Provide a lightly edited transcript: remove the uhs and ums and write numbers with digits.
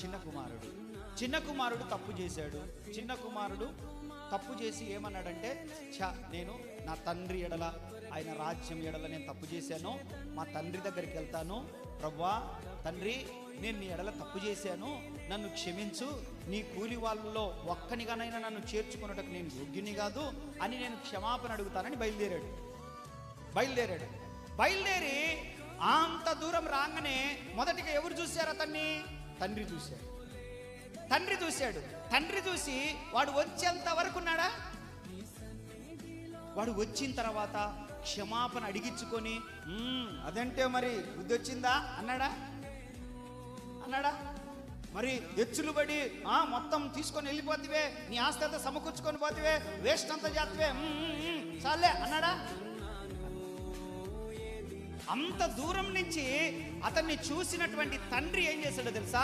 చిన్న కుమారుడు తప్పు చేశాడు. చిన్న కుమారుడు తప్పు చేసి ఏమన్నాడంటే, నేను నా తండ్రి ఎడల, ఆయన రాజ్యం ఎడల నేను తప్పు చేశాను, మా తండ్రి దగ్గరికి వెళ్తాను. ప్రభువా, తండ్రి, నేను నీ ఎడల తప్పు చేశాను, నన్ను క్షమించు, నీ కూలి వాళ్ళలో ఒక్కనిగానైనా నన్ను చేర్చుకున్నటకు నేను యోగ్యుని కాదు అని నేను క్షమాపణ అడుగుతానని బయలుదేరాడు. అంత దూరం రాగానే మొదటిగా ఎవరు చూశారు అతన్ని? తండ్రి చూశాడు. తండ్రి చూసి వాడు వచ్చేంత వరకు ఉన్నాడా? వాడు వచ్చిన తర్వాత క్షమాపణ అడిగించుకొని, అదంటే మరి బుద్ధి వచ్చిందా అన్నాడా? మరి ఎచ్చులు పడి మొత్తం తీసుకొని వెళ్ళిపోతివే, నీ ఆస్తి అంతా సమకూర్చుకొని పోతివే, వేస్ట్ అంతా చేస్తవే, చాలే అన్నాడా? అంత దూరం నుంచి అతన్ని చూసినటువంటి తండ్రి ఏం చేశాడో తెలుసా?